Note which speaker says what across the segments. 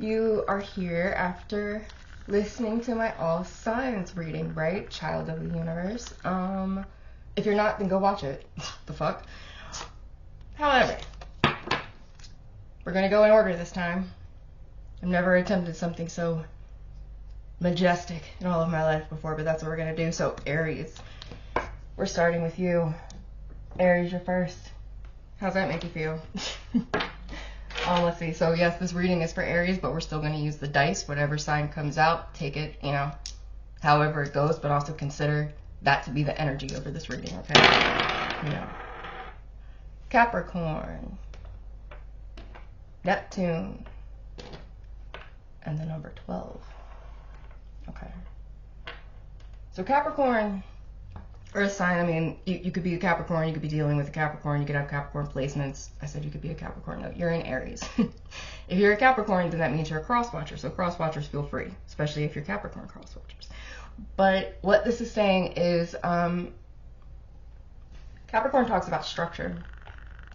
Speaker 1: You are here after listening to my all signs reading, right? Child of the universe. If you're not, then go watch it. The fuck? However, we're gonna go in order this time. I've never attempted something so majestic in all of my life before, but that's what we're gonna do. So Aries, we're starting with you. Aries, you're first. How's that make you feel? Let's see. So yes, this reading is for Aries, but we're still going to use the dice. Whatever sign comes out, take it, however it goes, but also consider that to be the energy over this reading, okay? Capricorn, Neptune, and the number 12. Okay. So Capricorn, Earth sign, I mean, you could be a Capricorn, you could be dealing with a Capricorn, you could have Capricorn placements. I said you could be a Capricorn. No, you're in Aries. If you're a Capricorn, then that means you're a cross-watcher. So cross-watchers feel free, especially if you're Capricorn cross-watchers. But what this is saying is Capricorn talks about structure.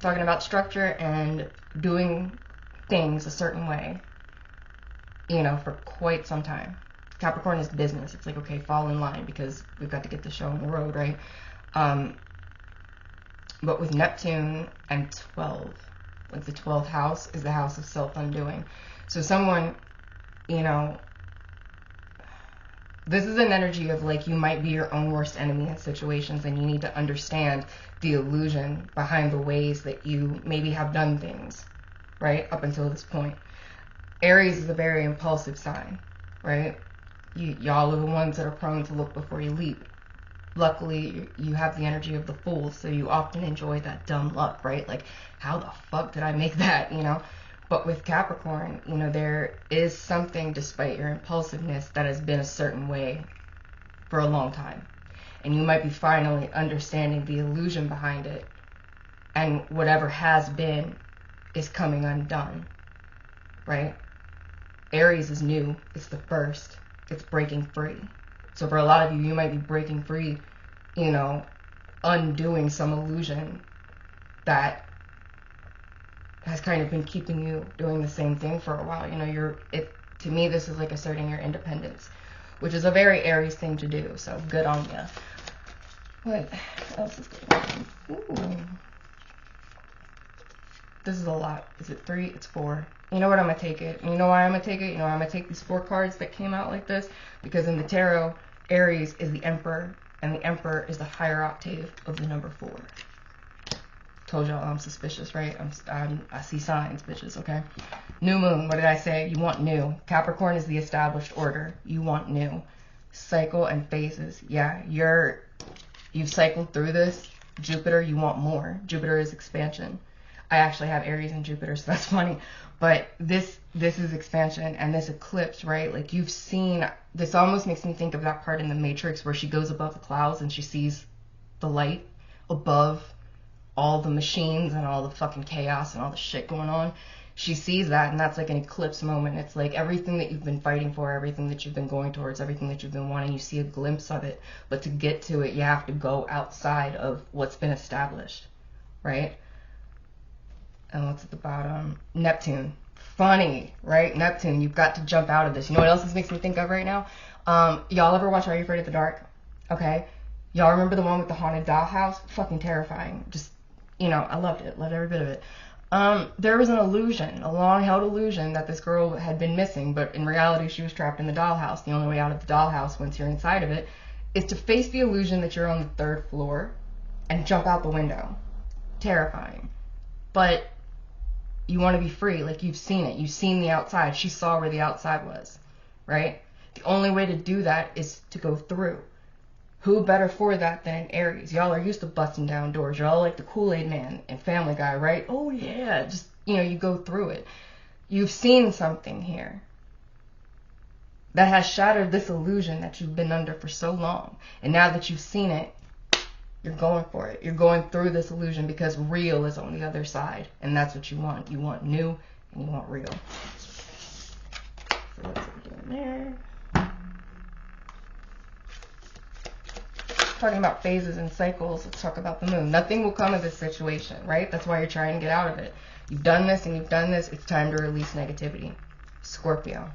Speaker 1: Talking about structure and doing things a certain way, for quite some time. Capricorn is business. It's like, okay, fall in line because we've got to get the show on the road, right? But with Neptune and 12, like the 12th house is the house of self-undoing. So someone, this is an energy of like you might be your own worst enemy in situations, and you need to understand the illusion behind the ways that you maybe have done things, right? Up until this point. Aries is a very impulsive sign, right? Y'all are the ones that are prone to look before you leap. Luckily, you have the energy of the fool, so you often enjoy that dumb luck, right? Like, how the fuck did I make that, But with Capricorn, there is something, despite your impulsiveness, that has been a certain way for a long time. And you might be finally understanding the illusion behind it. And whatever has been is coming undone, right? Aries is new. It's the first. It's breaking free. So for a lot of you, you might be breaking free, undoing some illusion that has kind of been keeping you doing the same thing for a while. To me, this is like asserting your independence, which is a very Aries thing to do. So good on you. What else is going on? Ooh. This is a lot. Is it 3? It's 4. You know what? I'm going to take it. And you know why I'm going to take it? I'm going to take these 4 cards that came out like this. Because in the tarot, Aries is the Emperor. And the Emperor is the higher octave of the number 4. Told y'all I'm suspicious, right? I see signs, bitches, okay? New moon. What did I say? You want new. Capricorn is the established order. You want new. Cycle and phases. Yeah, you've cycled through this. Jupiter, you want more. Jupiter is expansion. I actually have Aries and Jupiter, so that's funny. But this is expansion, and this eclipse, right? Like you've seen, this almost makes me think of that part in the Matrix where she goes above the clouds and she sees the light above all the machines and all the fucking chaos and all the shit going on. She sees that, and that's like an eclipse moment. It's like everything that you've been fighting for, everything that you've been going towards, everything that you've been wanting, you see a glimpse of it. But to get to it, you have to go outside of what's been established, right? And what's at the bottom? Neptune. Funny, right? Neptune, you've got to jump out of this. You know what else this makes me think of right now? Y'all ever watch Are You Afraid of the Dark? Okay. Y'all remember the one with the haunted dollhouse? Fucking terrifying. Just, I loved it. Loved every bit of it. There was an illusion, a long-held illusion that this girl had been missing, but in reality she was trapped in the dollhouse. The only way out of the dollhouse, once you're inside of it, is to face the illusion that you're on the 3rd floor and jump out the window. Terrifying. But you want to be free, like you've seen it. You've seen the outside. She saw where the outside was, right? The only way to do that is to go through. Who better for that than Aries? Y'all are used to busting down doors. Y'all like the Kool-Aid Man and Family Guy, right? Oh yeah, just, you go through it. You've seen something here that has shattered this illusion that you've been under for so long. And now that you've seen it, you're going for it. You're going through this illusion because real is on the other side. And that's what you want. You want new and you want real. So what's it doing there? Talking about phases and cycles, let's talk about the moon. Nothing will come of this situation, right? That's why you're trying to get out of it. You've done this and you've done this. It's time to release negativity. Scorpio.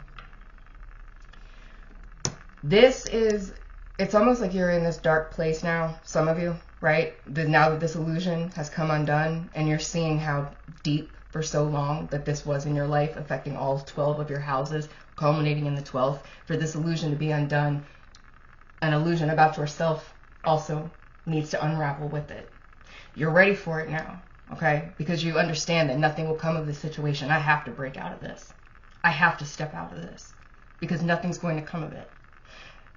Speaker 1: It's almost like you're in this dark place now, some of you, right? Now that this illusion has come undone and you're seeing how deep for so long that this was in your life, affecting all 12 of your houses, culminating in the 12th, for this illusion to be undone, an illusion about yourself also needs to unravel with it. You're ready for it now, okay? Because you understand that nothing will come of this situation. I have to break out of this. I have to step out of this because nothing's going to come of it.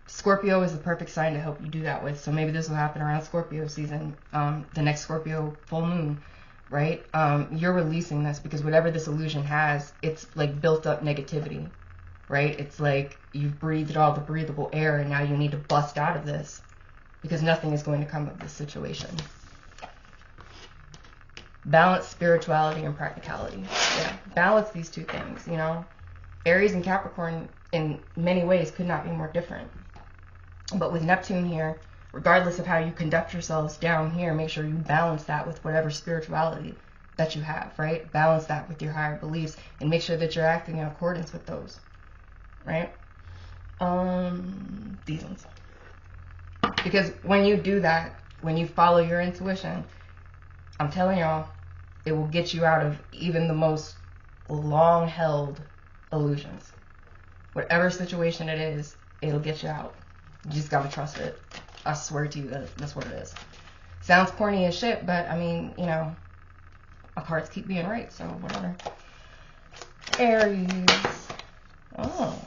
Speaker 1: Scorpio is the perfect sign to help you do that with. So maybe this will happen around Scorpio season, the next Scorpio full moon, right? You're releasing this because whatever this illusion has, it's like built up negativity, right? It's like you've breathed all the breathable air and now you need to bust out of this because nothing is going to come of this situation. Balance spirituality and practicality. Yeah, balance these two things, you know. Aries and Capricorn in many ways could not be more different. But with Neptune here, regardless of how you conduct yourselves down here, make sure you balance that with whatever spirituality that you have, right? Balance that with your higher beliefs and make sure that you're acting in accordance with those, right? These ones. Because when you do that, when you follow your intuition, I'm telling y'all, it will get you out of even the most long-held illusions. Whatever situation it is, it'll get you out. You just gotta trust it. I swear to you that that's what it is. Sounds corny as shit, but I mean, you know, my cards keep being right, so whatever. Aries. Oh.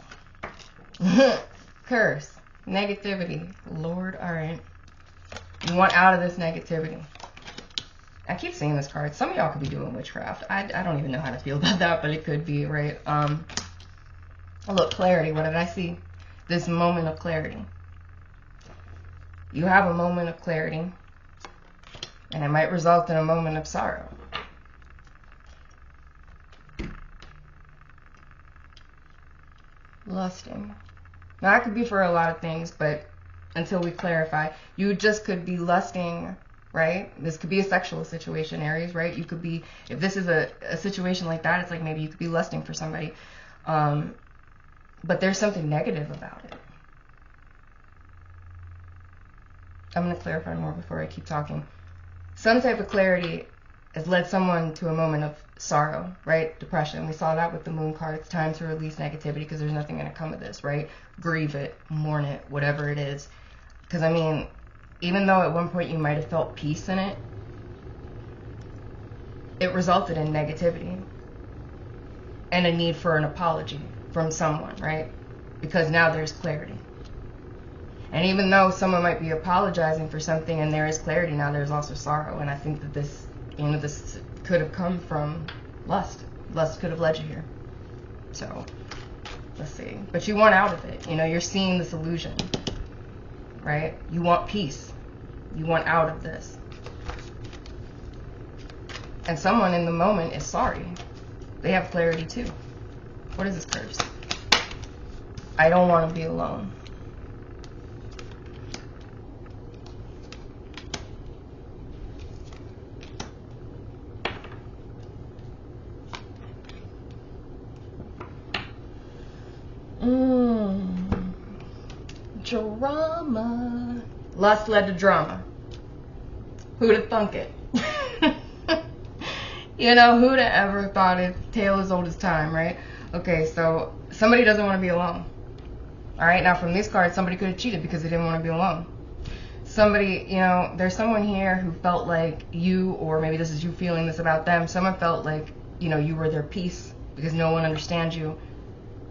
Speaker 1: Curse. Negativity. Lord, alright. You want out of this negativity. I keep seeing this card. Some of y'all could be doing witchcraft. I don't even know how to feel about that, but it could be, right? Look, clarity. What did I see? This moment of clarity. You have a moment of clarity, and it might result in a moment of sorrow. Lusting. Now, that could be for a lot of things, but until we clarify, you just could be lusting, right? This could be a sexual situation, Aries, right? You could be, if this is a situation like that, it's like maybe you could be lusting for somebody. But there's something negative about it. I'm going to clarify more before I keep talking. Some type of clarity has led someone to a moment of sorrow, right? Depression. We saw that with the moon card. It's time to release negativity because there's nothing going to come of this, right? Grieve it, mourn it, whatever it is. Because, I mean, even though at one point you might have felt peace in it, it resulted in negativity and a need for an apology from someone, right? Because now there's clarity. And even though someone might be apologizing for something and there is clarity, now there's also sorrow. And I think that this, you know, this could have come from lust. Lust could have led you here. So, let's see. But you want out of it. You know, you're seeing this illusion, right? You want peace. You want out of this. And someone in the moment is sorry. They have clarity too. What is this curse? I don't want to be alone. Drama. Lust led to drama. Who'd have thunk it? You know, who'd have ever thought it? Tale as old as time, right? Okay, so somebody doesn't want to be alone. Alright, now from these cards, somebody could have cheated because they didn't want to be alone. Somebody, you know, there's someone here who felt like you, or maybe this is you feeling this about them, someone felt like, you know, you were their peace because no one understands you.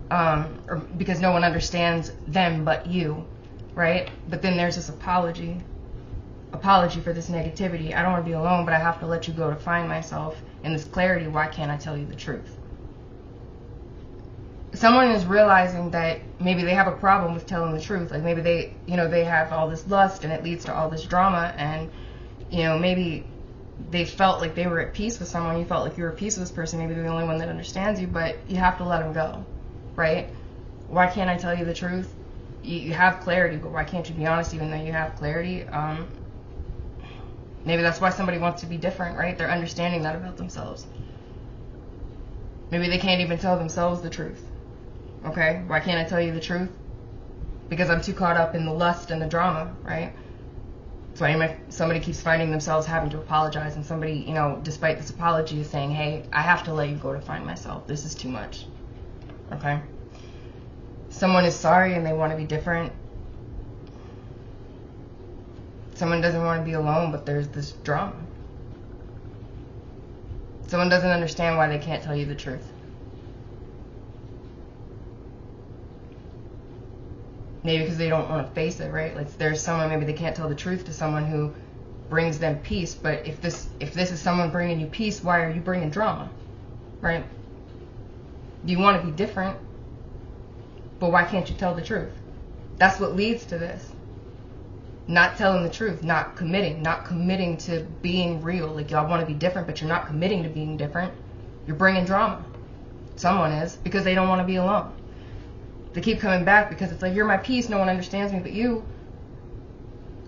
Speaker 1: Or because no one understands them but you, right? But then there's this apology for this negativity. I don't want to be alone, but I have to let you go to find myself. And this clarity, why can't I tell you the truth? Someone is realizing that maybe they have a problem with telling the truth. Like maybe they, you know, they have all this lust and it leads to all this drama, and, you know, maybe they felt like they were at peace with someone. You felt like you were at peace with this person. Maybe they're the only one that understands you, but you have to let them go. Right? Why can't I tell you the truth? You have clarity, but why can't you be honest even though you have clarity? Maybe that's why somebody wants to be different, right? They're understanding that about themselves. Maybe they can't even tell themselves the truth. Okay? Why can't I tell you the truth? Because I'm too caught up in the lust and the drama, right? That's why somebody keeps finding themselves having to apologize, and somebody, you know, despite this apology, is saying, hey, I have to let you go to find myself. This is too much. Okay? Someone is sorry and they want to be different. Someone doesn't want to be alone, but there's this drama. Someone doesn't understand why they can't tell you the truth. Maybe because they don't want to face it, right? Like there's someone, maybe they can't tell the truth to someone who brings them peace, but if this is someone bringing you peace, why are you bringing drama, right? You want to be different, but why can't you tell the truth? That's what leads to this. Not telling the truth, not committing to being real. Like y'all want to be different, but you're not committing to being different. You're bringing drama. Someone is, because they don't want to be alone. They keep coming back because it's like, you're my peace, no one understands me but you.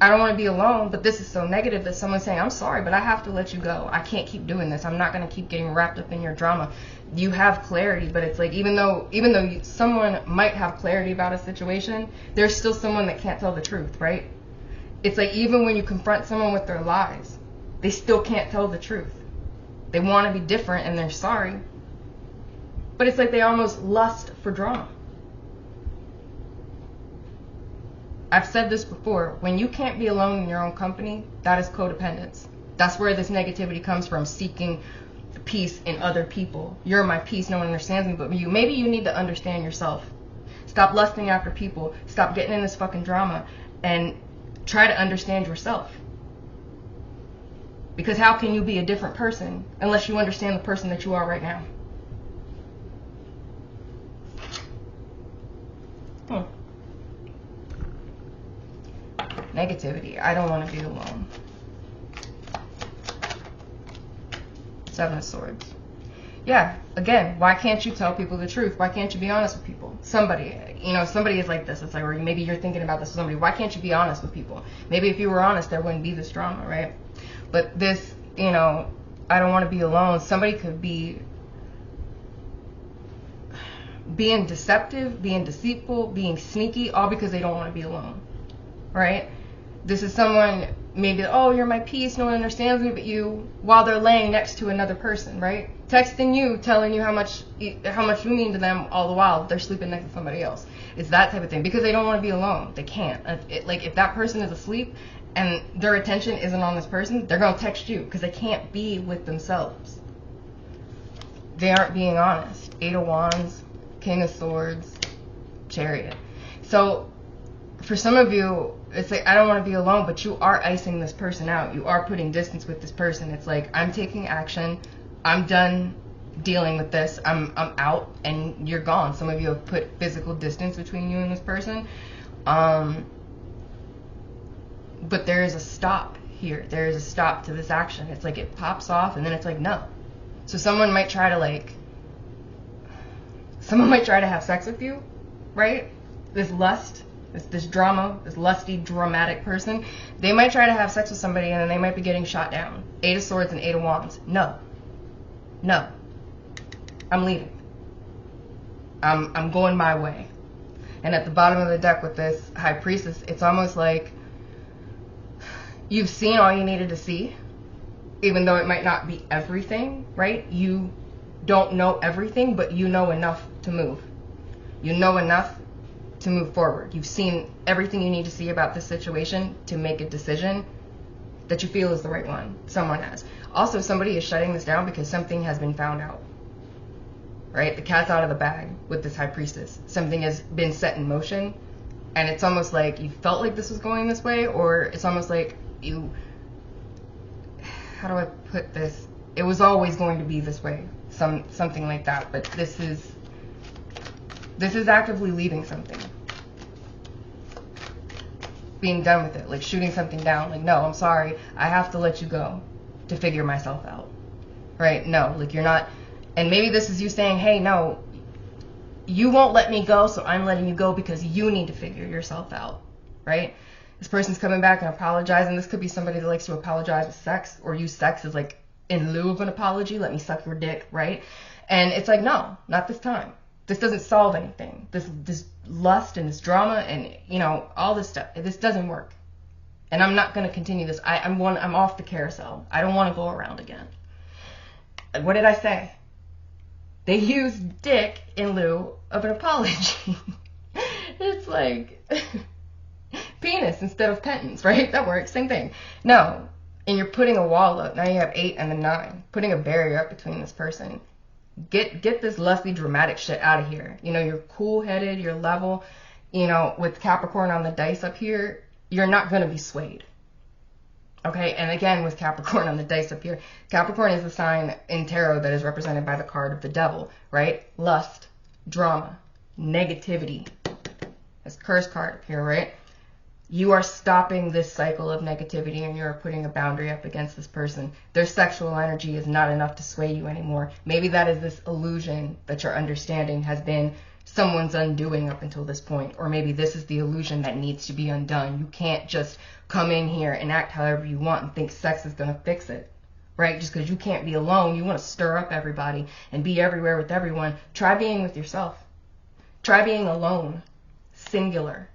Speaker 1: I don't want to be alone, but this is so negative that someone's saying, I'm sorry, but I have to let you go. I can't keep doing this. I'm not going to keep getting wrapped up in your drama. You have clarity, but it's like, even though someone might have clarity about a situation, there's still someone that can't tell the truth, right? It's like, even when you confront someone with their lies, they still can't tell the truth. They want to be different and they're sorry, but it's like they almost lust for drama. I've said this before, when you can't be alone in your own company, that is codependence. That's where this negativity comes from, seeking peace in other people. You're my peace, no one understands me but you. Maybe you need to understand yourself. Stop lusting after people. Stop getting in this fucking drama and try to understand yourself. Because how can you be a different person unless you understand the person that you are right now? Negativity. I don't want to be alone. Seven of Swords. Yeah, again, why can't you tell people the truth? Why can't you be honest with people? Somebody is like this. It's like, or maybe you're thinking about this with somebody. Why can't you be honest with people? Maybe if you were honest, there wouldn't be this drama, right? But this, I don't want to be alone. Somebody could be being deceptive, being deceitful, being sneaky, all because they don't want to be alone, right? This is someone, maybe, oh, you're my peace, no one understands me but you, while they're laying next to another person, right? Texting you, telling you how much you mean to them, all the while they're sleeping next to somebody else. It's that type of thing, because they don't want to be alone. They can't. Like, if that person is asleep and their attention isn't on this person, they're going to text you, because they can't be with themselves. They aren't being honest. Eight of Wands, King of Swords, Chariot. So, for some of you, it's like, I don't want to be alone, but you are icing this person out. You are putting distance with this person. It's like, I'm taking action. I'm done dealing with this. I'm out, and you're gone. Some of you have put physical distance between you and this person. But there is a stop here. There is a stop to this action. It's like it pops off, and then it's like, no. So someone might try to have sex with you, right? This lust. This drama, this lusty, dramatic person, they might try to have sex with somebody and then they might be getting shot down. Eight of Swords and Eight of Wands. No. I'm leaving. I'm going my way. And at the bottom of the deck with this High Priestess, it's almost like you've seen all you needed to see, even though it might not be everything, right? You don't know everything, but you know enough to move. You know enough to move forward. You've seen everything you need to see about this situation to make a decision that you feel is the right one. Someone has. Also, somebody is shutting this down because something has been found out. Right? The cat's out of the bag with this High Priestess. Something has been set in motion, and it's almost like you felt like this was going this way, or it's almost like you... How do I put this? It was always going to be this way. Something like that. But this is actively leaving something. Being done with it. Like shooting something down. Like, no, I'm sorry. I have to let you go to figure myself out. Right? No, like you're not... And maybe this is you saying, hey, no, you won't let me go, so I'm letting you go because you need to figure yourself out. Right? This person's coming back and apologizing. This could be somebody that likes to apologize with sex or use sex as like in lieu of an apology. Let me suck your dick. Right? And it's like, no, not this time. This doesn't solve anything. This lust and this drama and, you know, all this stuff, this doesn't work. And I'm not going to continue this. I'm off the carousel. I don't want to go around again. What did I say? They used dick in lieu of an apology. It's like penis instead of penance, right? That works. Same thing. No. And you're putting a wall up. Now you have 8 and the 9. Putting a barrier up between this person. Get this lusty, dramatic shit out of here. You know, you're cool-headed, you're level. You know, with Capricorn on the dice up here, you're not going to be swayed. Okay, and again, with Capricorn on the dice up here, Capricorn is the sign in tarot that is represented by the card of the devil, right? Lust, drama, negativity. This curse card up here, right? You are stopping this cycle of negativity and you're putting a boundary up against this person. Their sexual energy is not enough to sway you anymore. Maybe that is this illusion that you're understanding has been someone's undoing up until this point. Or maybe this is the illusion that needs to be undone. You can't just come in here and act however you want and think sex is going to fix it, right? Just because you can't be alone, you want to stir up everybody and be everywhere with everyone. Try being with yourself. Try being alone, singular.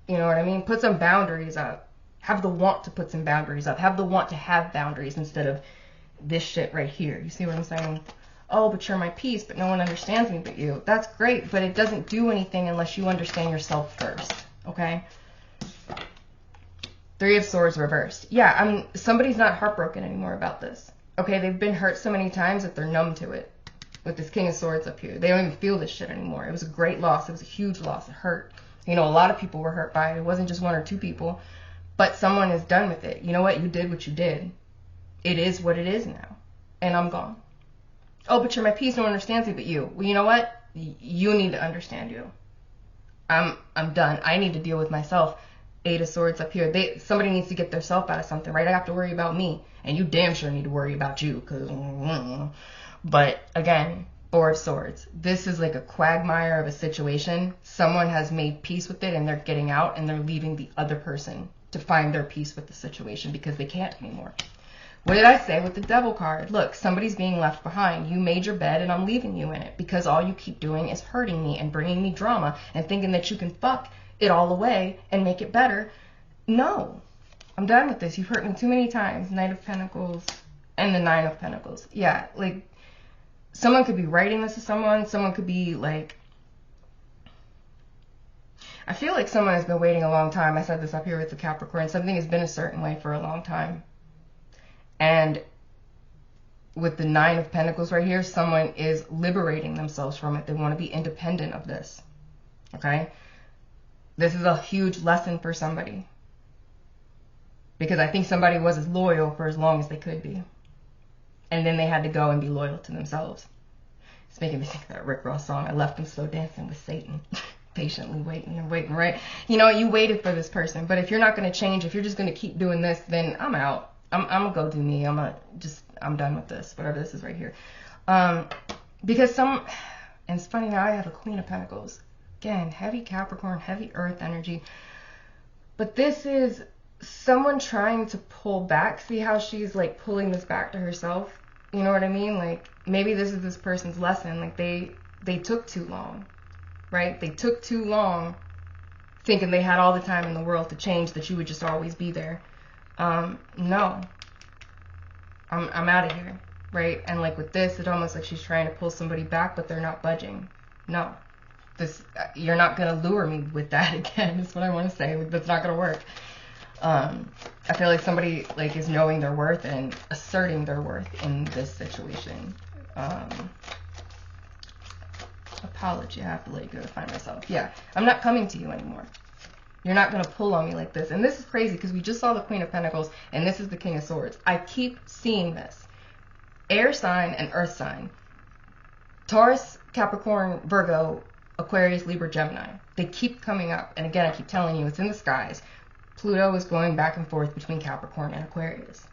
Speaker 1: You know what I mean? Put some boundaries up. Have the want to put some boundaries up. Have the want to have boundaries instead of this shit right here. You see what I'm saying? Oh, but you're my peace, but no one understands me but you. That's great, but it doesn't do anything unless you understand yourself first, okay? 3 of Swords reversed. Yeah, somebody's not heartbroken anymore about this. Okay, they've been hurt so many times that they're numb to it. With this King of Swords up here. They don't even feel this shit anymore. It was a great loss. It was a huge loss. It hurt. You know, a lot of people were hurt by it. It wasn't just 1 or 2 people. But someone is done with it. You know what? You did what you did. It is what it is now. And I'm gone. Oh, but you're my peace. No one understands me but you. Well, you know what? You need to understand you. I'm done. I need to deal with myself. 8 of Swords up here. Somebody needs to get their self out of something, right? I have to worry about me. And you damn sure need to worry about you. But again, 4 of Swords. This is like a quagmire of a situation. Someone has made peace with it and they're getting out and they're leaving the other person to find their peace with the situation because they can't anymore. What did I say with the Devil card? Look, somebody's being left behind. You made your bed and I'm leaving you in it because all you keep doing is hurting me and bringing me drama and thinking that you can fuck it all away and make it better. No. I'm done with this. You've hurt me too many times. Knight of Pentacles and the 9 of Pentacles. Yeah, like, someone could be writing this to someone. Someone could be like, I feel like someone has been waiting a long time. I said this up here with the Capricorn. Something has been a certain way for a long time. And with the 9 of Pentacles right here, someone is liberating themselves from it. They want to be independent of this. Okay? This is a huge lesson for somebody. Because I think somebody was as loyal for as long as they could be. And then they had to go and be loyal to themselves. It's making me think of that Rick Ross song, I left him slow dancing with Satan. Patiently waiting and waiting, right? You know, you waited for this person. But if you're not going to change, if you're just going to keep doing this, then I'm out. I'm going to go do me. I'm done with this. Whatever this is right here. Because and it's funny now I have a Queen of Pentacles. Again, heavy Capricorn, heavy Earth energy. But this is someone trying to pull back. See how she's like pulling this back to herself? You know what I mean? Like maybe this is this person's lesson. Like they took too long, right? They took too long thinking they had all the time in the world to change, that you would just always be there. No, I'm out of here, right? And like with this, it's almost like she's trying to pull somebody back, but they're not budging. No, you're not gonna lure me with that again. Is what I want to say. Like, that's not gonna work. I feel like somebody like is knowing their worth and asserting their worth in this situation. Apology. I have to let you go to find myself. Yeah, I'm not coming to you anymore. You're not going to pull on me like this. And this is crazy because we just saw the Queen of Pentacles and this is the King of Swords. I keep seeing this. Air sign and earth sign. Taurus, Capricorn, Virgo, Aquarius, Libra, Gemini. They keep coming up. And again, I keep telling you, it's in the skies. Pluto is going back and forth between Capricorn and Aquarius.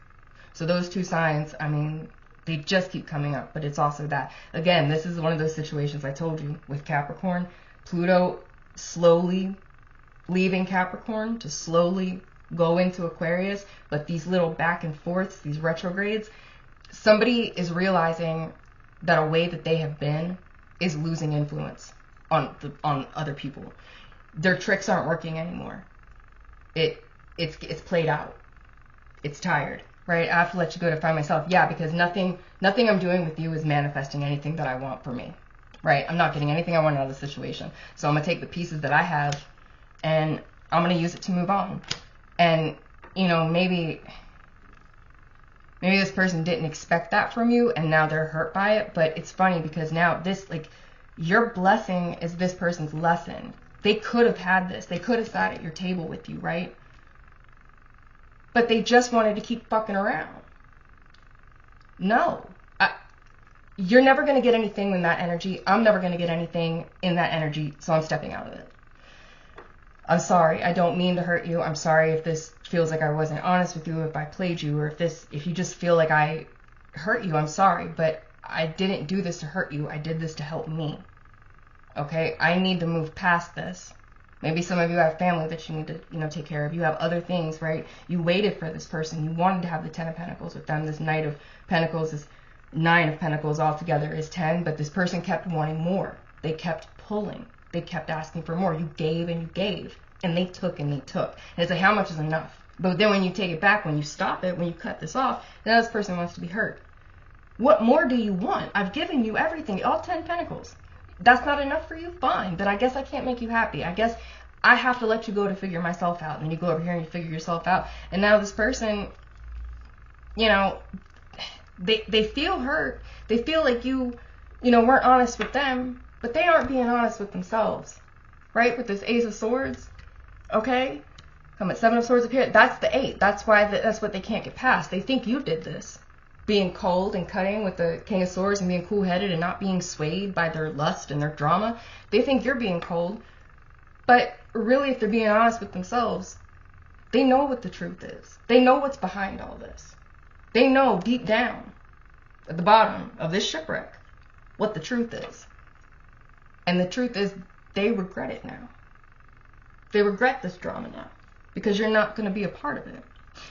Speaker 1: So those 2 signs, I mean, they just keep coming up. But it's also that. Again, this is one of those situations I told you with Capricorn. Pluto slowly leaving Capricorn to slowly go into Aquarius, but these little back and forths, these retrogrades, somebody is realizing that a way that they have been is losing influence on other people. Their tricks aren't working anymore. It's played out. It's tired, right? I have to let you go to find myself. Yeah, because nothing I'm doing with you is manifesting anything that I want for me, right? I'm not getting anything I want out of the situation. So I'm gonna take the pieces that I have and I'm gonna use it to move on. And you know, maybe this person didn't expect that from you and now they're hurt by it. But it's funny because now this, like, your blessing is this person's lesson. They could have had this. They could have sat at your table with you, right? But they just wanted to keep fucking around. No. You're never going to get anything in that energy. I'm never going to get anything in that energy, so I'm stepping out of it. I'm sorry. I don't mean to hurt you. I'm sorry if this feels like I wasn't honest with you, if I played you, or if you just feel like I hurt you. I'm sorry, but I didn't do this to hurt you. I did this to help me. Okay? I need to move past this. Maybe some of you have family that you need to, you know, take care of. You have other things, right? You waited for this person. You wanted to have the 10 of Pentacles with them. This Knight of Pentacles, this 9 of Pentacles altogether is 10, but this person kept wanting more. They kept pulling. They kept asking for more. You gave and you gave, and they took and they took. And it's like, how much is enough? But then when you take it back, when you stop it, when you cut this off, now this person wants to be hurt. What more do you want? I've given you everything, all 10 Pentacles. That's not enough for you? Fine. But I guess I can't make you happy. I guess I have to let you go to figure myself out. And you go over here and you figure yourself out. And now this person, you know, they feel hurt. They feel like you know, weren't honest with them. But they aren't being honest with themselves. Right? With this Ace of Swords. Okay? Come at 7 of Swords up here. That's the 8. That's why that's what they can't get past. They think you did this. Being cold and cutting with the King of Swords and being cool-headed and not being swayed by their lust and their drama. They think you're being cold. But really, if they're being honest with themselves, they know what the truth is. They know what's behind all this. They know deep down, at the bottom of this shipwreck, what the truth is. And the truth is, they regret it now. They regret this drama now. Because you're not going to be a part of it.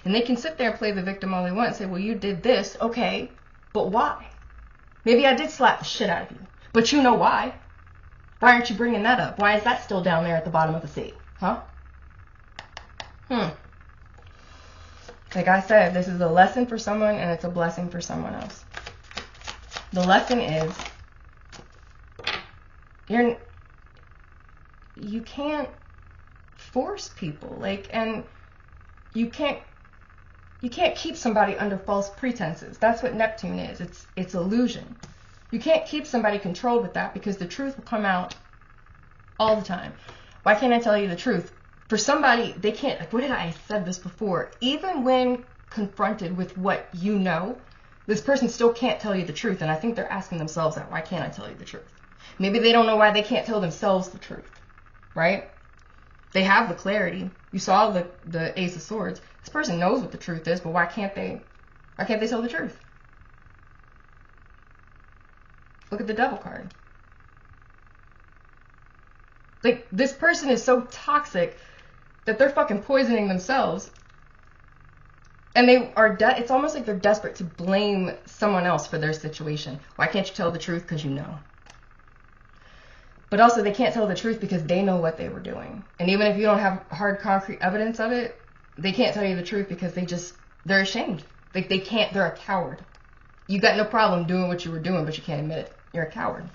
Speaker 1: And they can sit there and play the victim all they want and say, well, you did this. Okay, but why? Maybe I did slap the shit out of you. But you know why. Why aren't you bringing that up? Why is that still down there at the bottom of the sea? Huh? Like I said, this is a lesson for someone and it's a blessing for someone else. The lesson is, you can't force people. And you can't keep somebody under false pretenses. That's what Neptune is. It's illusion. You can't keep somebody controlled with that because the truth will come out all the time. Why can't I tell you the truth? For somebody, they can't, like, what did I said this before? Even when confronted with what you know, this person still can't tell you the truth. And I think they're asking themselves that, why can't I tell you the truth? Maybe they don't know why they can't tell themselves the truth, right? They have the clarity. You saw the Ace of Swords. This person knows what the truth is, but why can't they tell the truth? Look at the Devil card. Like, this person is so toxic that they're fucking poisoning themselves. And they are, it's almost like they're desperate to blame someone else for their situation. Why can't you tell the truth? Because you know. But also, they can't tell the truth because they know what they were doing. And even if you don't have hard, concrete evidence of it, they can't tell you the truth because they're ashamed. Like, they're a coward. You got no problem doing what you were doing, but you can't admit it. You're a coward.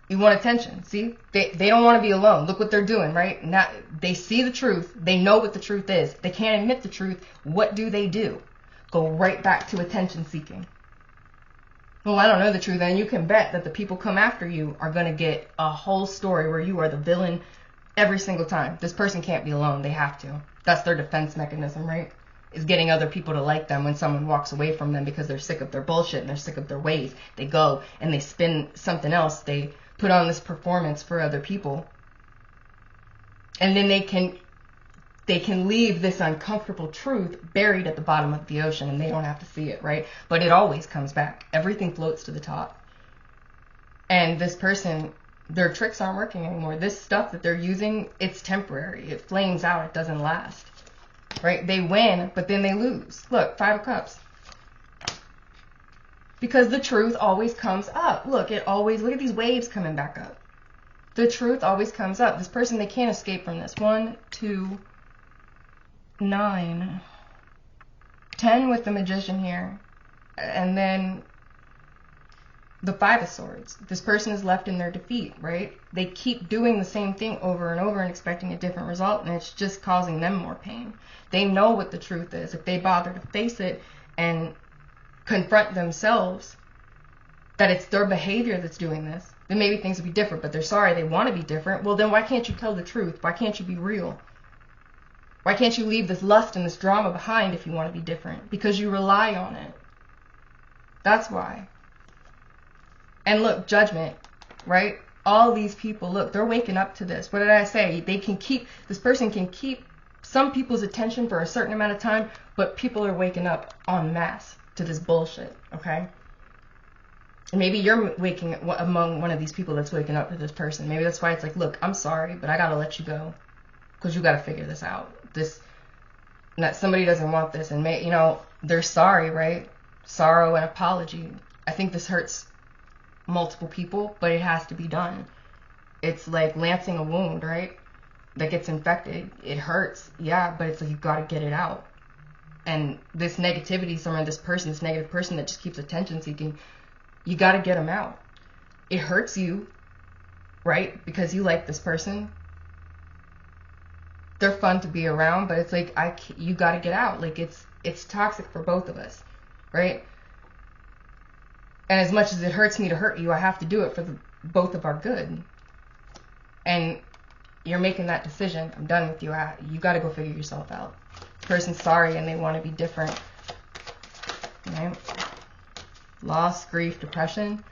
Speaker 1: You want attention, see? They don't want to be alone. Look what they're doing, right? Now, they see the truth. They know what the truth is. They can't admit the truth. What do? Go right back to attention seeking. Well, I don't know the truth, and you can bet that the people come after you are going to get a whole story where you are the villain every single time. This person can't be alone. They have to. That's their defense mechanism, right? Is getting other people to like them when someone walks away from them because they're sick of their bullshit and they're sick of their ways. They go and they spin something else. They put on this performance for other people. And then they can leave this uncomfortable truth buried at the bottom of the ocean and they don't have to see it, right? But it always comes back. Everything floats to the top. And this person, their tricks aren't working anymore. This stuff that they're using, it's temporary. It flames out. It doesn't last. Right? They win, but then they lose. Look, 5 of Cups. Because the truth always comes up. Look at these waves coming back up. The truth always comes up. This person, they can't escape from this. 1, 2, 9, 10 with the Magician here. And then the 5 of Swords. This person is left in their defeat, right? They keep doing the same thing over and over and expecting a different result, and it's just causing them more pain. They know what the truth is. If they bother to face it and confront themselves that it's their behavior that's doing this, then maybe things would be different, but they're sorry, they want to be different. Well, then why can't you tell the truth? Why can't you be real? Why can't you leave this lust and this drama behind if you want to be different? Because you rely on it. That's why. And look, judgment, right? All these people, look, they're waking up to this. What did I say? This person can keep some people's attention for a certain amount of time, but people are waking up en masse to this bullshit, okay? And maybe you're waking among one of these people that's waking up to this person. Maybe that's why it's like, look, I'm sorry, but I gotta let you go, because you gotta figure this out. That somebody doesn't want this, and they're sorry, right? Sorrow and apology. I think this hurts multiple people, but it has to be done. It's like lancing a wound, right? That gets infected. It hurts, yeah, but it's like you gotta get it out. And this negativity, this negative person that just keeps attention seeking, you got to get them out. It hurts you, right? Because you like this person. They're fun to be around, but it's like you got to get out. Like it's toxic for both of us, right? And as much as it hurts me to hurt you, I have to do it for both of our good. And you're making that decision. I'm done with you. You got to go figure yourself out. Person's sorry and they want to be different, right? Loss, grief, depression.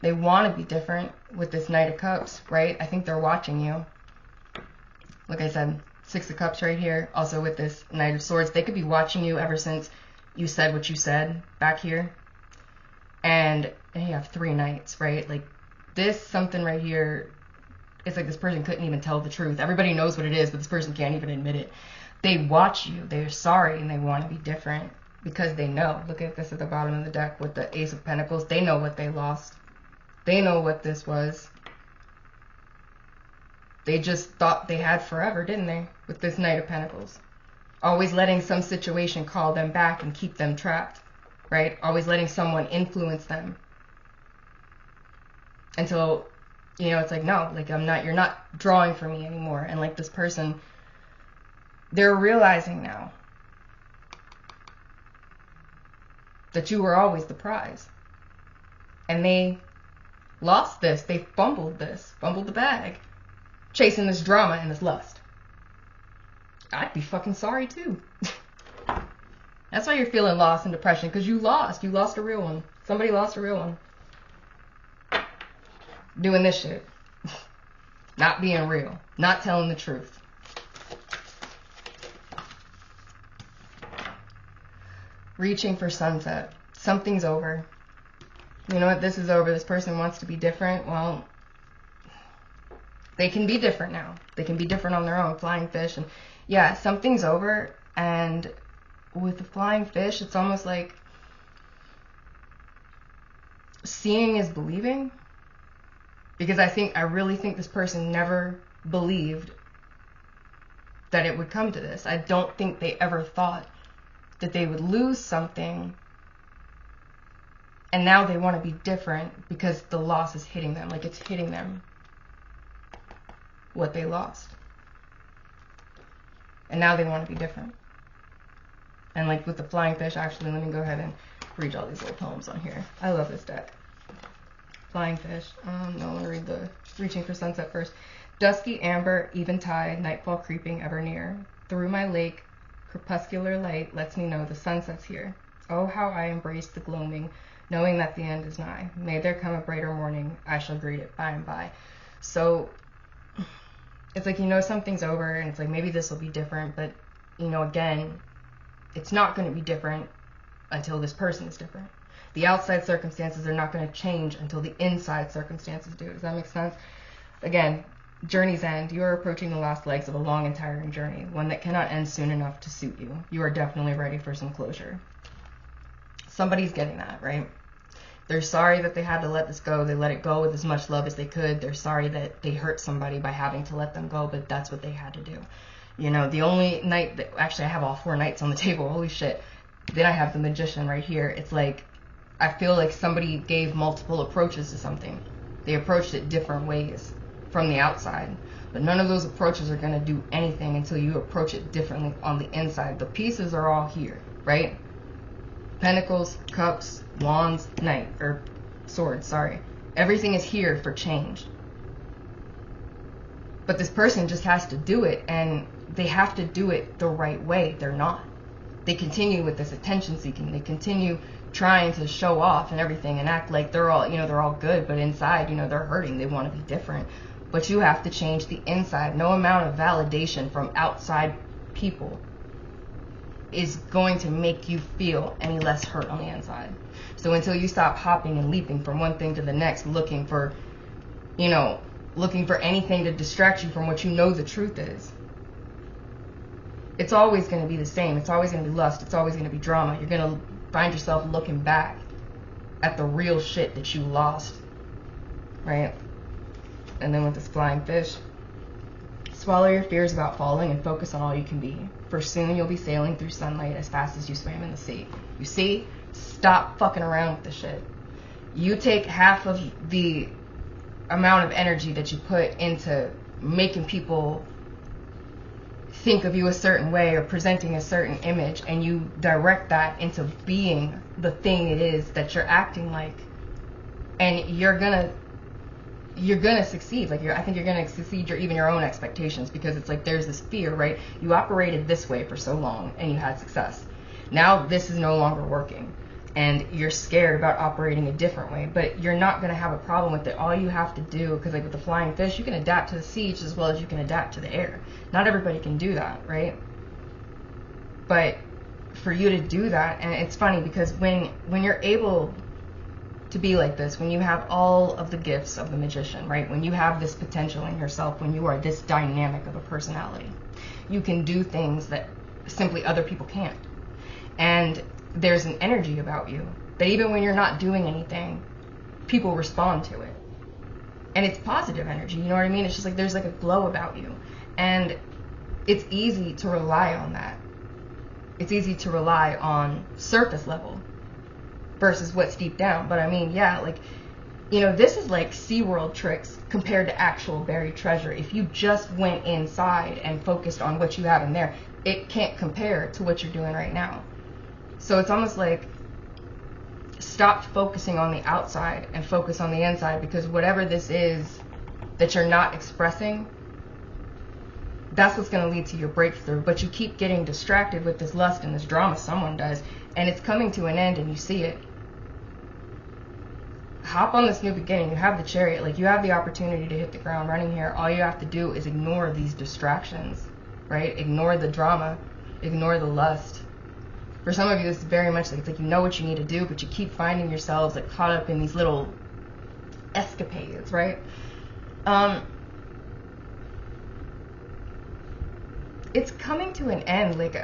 Speaker 1: They want to be different with this Knight of Cups, right? I think they're watching you. Like I said, 6 of Cups right here. Also with this Knight of Swords, they could be watching you ever since you said what you said back here. And you have 3 Knights, right? Like this something right here. It's like this person couldn't even tell the truth. Everybody knows what it is, but this person can't even admit it. They watch you. They're sorry and they want to be different because they know. Look at this at the bottom of the deck with the Ace of Pentacles. They know what they lost. They know what this was. They just thought they had forever, didn't they? With this Knight of Pentacles. Always letting some situation call them back and keep them trapped, right? Always letting someone influence them. Until, it's like, no, like you're not drawing for me anymore. And like this person, they're realizing now that you were always the prize. And they lost this. They fumbled the bag. Chasing this drama and this lust. I'd be fucking sorry too. That's why you're feeling lost and depression, because you lost a real one. Somebody lost a real one. Doing this shit. Not being real. Not telling the truth. Reaching for sunset. Something's over. You know what? This is over. This person wants to be different. Well, they can be different now. They can be different on their own. Flying fish. And yeah, something's over. And with the flying fish, it's almost like seeing is believing. Because I really think this person never believed that it would come to this. I don't think they ever thought that they would lose something. And now they want to be different because the loss is hitting them. Like it's hitting them what they lost. And now they want to be different. And like with the flying fish, actually, let me go ahead and read all these little poems on here. I love this deck. Flying fish. No, let me read the Reaching for Sunset first. Dusky amber, eventide, nightfall creeping ever near. Through my lake, crepuscular light lets me know the sunset's here. Oh, how I embrace the gloaming, knowing that the end is nigh. May there come a brighter morning, I shall greet it by and by. So it's like, something's over, and it's like, maybe this will be different, but, again, it's not going to be different until this person is different. The outside circumstances are not going to change until the inside circumstances do. Does that make sense? Again, journey's end. You are approaching the last legs of a long and tiring journey, one that cannot end soon enough to suit you. You are definitely ready for some closure. Somebody's getting that, right? They're sorry that they had to let this go. They let it go with as much love as they could. They're sorry that they hurt somebody by having to let them go, but that's what they had to do. You know, the only knight that, actually I have all 4 knights on the table, holy shit. Then I have the Magician right here. It's like, I feel like somebody gave multiple approaches to something. They approached it different ways from the outside. But none of those approaches are going to do anything until you approach it differently on the inside. The pieces are all here, right? Pentacles, cups, wands, knight, or swords, sorry. Everything is here for change. But this person just has to do it, and they have to do it the right way. They're not. They continue with this attention seeking. They continue trying to show off and everything and act like they're all, you know, they're all good, but inside, you know, they're hurting. They want to be different. But you have to change the inside. No amount of validation from outside people is going to make you feel any less hurt on the inside. So until you stop hopping and leaping from one thing to the next, looking for, you know, looking for anything to distract you from what you know the truth is, it's always going to be the same. It's always going to be lust. It's always going to be drama. You're going to find yourself looking back at the real shit that you lost, right? And then with this flying fish, swallow your fears about falling and focus on all you can be. For soon you'll be sailing through sunlight as fast as you swam in the sea. You see? Stop fucking around with the shit. You take half of the amount of energy that you put into making people think of you a certain way or presenting a certain image, and you direct that into being the thing it is that you're acting like, and you're gonna succeed. Like, I think you're gonna succeed even your own expectations, because it's like there's this fear, right? You operated this way for so long and you had success. Now this is no longer working, and you're scared about operating a different way, but you're not gonna have a problem with it. All you have to do, because like with the flying fish, you can adapt to the sea just as well as you can adapt to the air. Not everybody can do that, right? But for you to do that, and it's funny because when you're able to be like this, when you have all of the gifts of the magician, right? When you have this potential in yourself, when you are this dynamic of a personality, you can do things that simply other people can't. And there's an energy about you that even when you're not doing anything, people respond to it. And it's positive energy, you know what I mean? It's just like there's like a glow about you. And it's easy to rely on that. It's easy to rely on surface level versus what's deep down. But I mean, yeah, like, you know, this is like SeaWorld tricks compared to actual buried treasure. If you just went inside and focused on what you have in there, it can't compare to what you're doing right now. So it's almost like stop focusing on the outside and focus on the inside, because whatever this is that you're not expressing, that's what's going to lead to your breakthrough. But you keep getting distracted with this lust and this drama, someone does, and it's coming to an end and you see it. Hop on this new beginning. You have the Chariot. Like, you have the opportunity to hit the ground running here. All you have to do is ignore these distractions, right? Ignore the drama. Ignore the lust. For some of you, this is very much like, it's like you know what you need to do, but you keep finding yourselves like caught up in these little escapades, right? It's coming to an end. Like,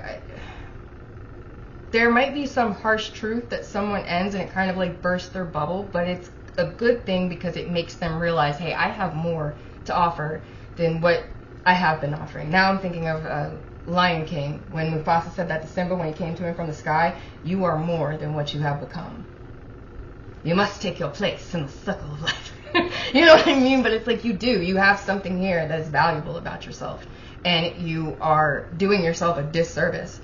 Speaker 1: there might be some harsh truth that someone ends and it kind of like bursts their bubble, but it's a good thing because it makes them realize, hey, I have more to offer than what I have been offering. Now I'm thinking of Lion King, when Mufasa said that to Simba when he came to him from the sky, you are more than what you have become. You must take your place in the circle of life. You know what I mean? But it's like you do. You have something here that is valuable about yourself. And you are doing yourself a disservice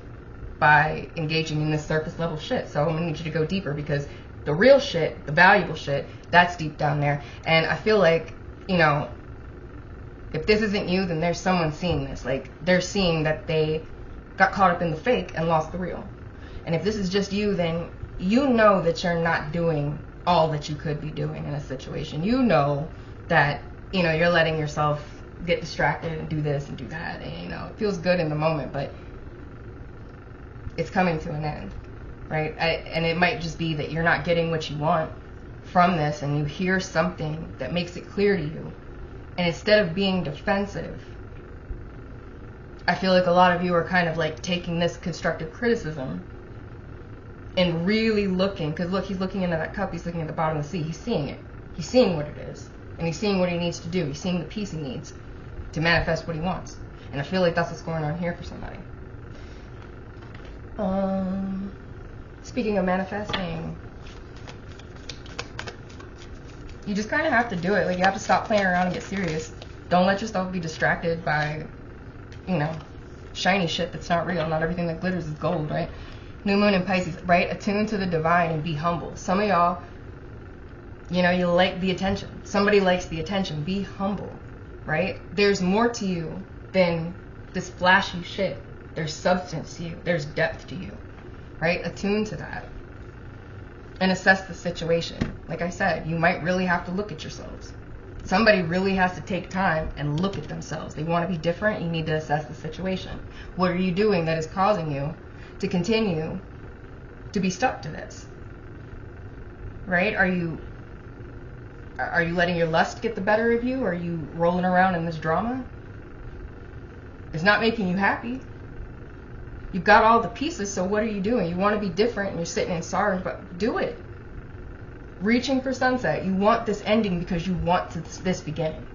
Speaker 1: by engaging in this surface level shit. So I'm going to need you to go deeper, because the real shit, the valuable shit, that's deep down there. And I feel like, you know, if this isn't you, then there's someone seeing this. Like, they're seeing that they got caught up in the fake and lost the real. And if this is just you, then you know that you're not doing all that you could be doing in a situation. You know that, you know, you're letting yourself get distracted and do this and do that. And, you know, it feels good in the moment, but it's coming to an end, right? And it might just be that you're not getting what you want from this, and you hear something that makes it clear to you. And instead of being defensive, I feel like a lot of you are kind of like taking this constructive criticism and really looking, because look, he's looking into that cup, he's looking at the bottom of the sea, he's seeing it. He's seeing what it is. And he's seeing what he needs to do. He's seeing the peace he needs to manifest what he wants. And I feel like that's what's going on here for somebody. Speaking of manifesting, you just kind of have to do it. Like, you have to stop playing around and get serious. Don't let yourself be distracted by, you know, shiny shit that's not real. Not everything that glitters is gold, right? New moon in Pisces, right? Attune to the divine and be humble. Some of y'all, you know, you like the attention. Somebody likes the attention. Be humble, right? There's more to you than this flashy shit. There's substance to you. There's depth to you, right? Attune to that and assess the situation. Like I said, you might really have to look at yourselves. Somebody really has to take time and look at themselves. They want to be different. You need to assess the situation. What are you doing that is causing you to continue to be stuck to this? Right? Are you letting your lust get the better of you? Are you rolling around in this drama? It's not making you happy. You've got all the pieces, so what are you doing? You want to be different and you're sitting in sorrow, but do it. Reaching for sunset. You want this ending because you want this beginning.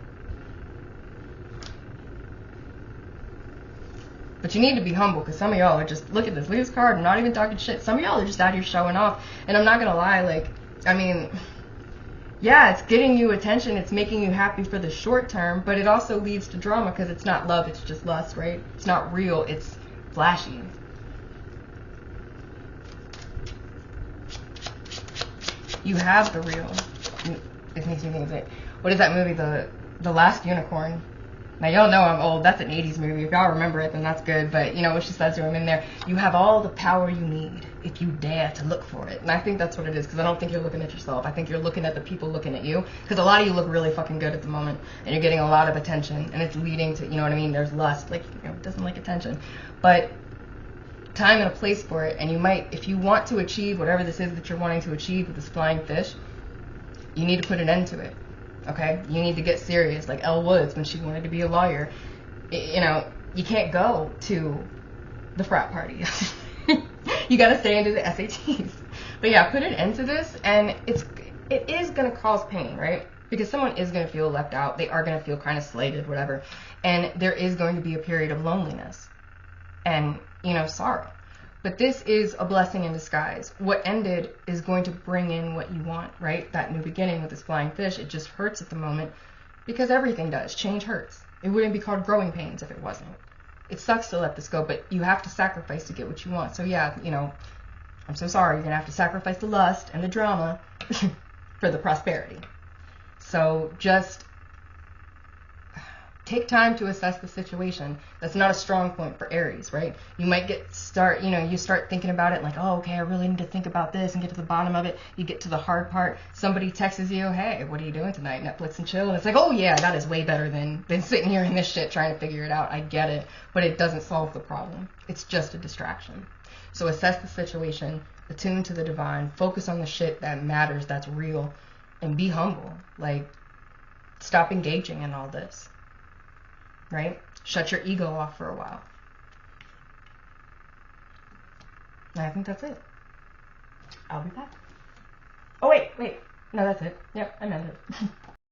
Speaker 1: But you need to be humble, because some of y'all are just, look at this card, I'm not even talking shit. Some of y'all are just out here showing off. And I'm not going to lie, like, I mean, yeah, it's getting you attention, it's making you happy for the short term, but it also leads to drama because it's not love, it's just lust, right? It's not real, it's flashy. You have the real. This makes me think of it. What is that movie, The Last Unicorn? Now, y'all know I'm old. That's an 80s movie. If y'all remember it, then that's good. But you know what she says to him in there? You have all the power you need if you dare to look for it. And I think that's what it is, because I don't think you're looking at yourself. I think you're looking at the people looking at you. Because a lot of you look really fucking good at the moment, and you're getting a lot of attention, and it's leading to, you know what I mean? There's lust. Like, you know, it doesn't like attention. But time and a place for it, and you might, if you want to achieve whatever this is that you're wanting to achieve with this flying fish, you need to put an end to it. Okay, you need to get serious. Like Elle Woods, when she wanted to be a lawyer, you know, you can't go to the frat party. You got to stay into the SATs. But yeah, put an end to this, and it is going to cause pain, right? Because someone is going to feel left out. They are going to feel kind of slighted, whatever, and there is going to be a period of loneliness and, you know, sorrow. But this is a blessing in disguise. What ended is going to bring in what you want, right? That new beginning with this flying fish, it just hurts at the moment because everything does. Change hurts. It wouldn't be called growing pains if it wasn't. It sucks to let this go, but you have to sacrifice to get what you want. So yeah, you know, I'm so sorry. You're going to have to sacrifice the lust and the drama for the prosperity. So just take time to assess the situation. That's not a strong point for Aries, right? You might you start thinking about it like, oh, okay, I really need to think about this and get to the bottom of it. You get to the hard part. Somebody texts you, hey, what are you doing tonight? Netflix and chill. And it's like, oh yeah, that is way better than sitting here in this shit trying to figure it out. I get it, but it doesn't solve the problem. It's just a distraction. So assess the situation, attune to the divine, focus on the shit that matters, that's real, and be humble. Like, stop engaging in all this. Right? Shut your ego off for a while. And I think that's it. I'll be back. Oh, wait. No, that's it. Yep, I meant it.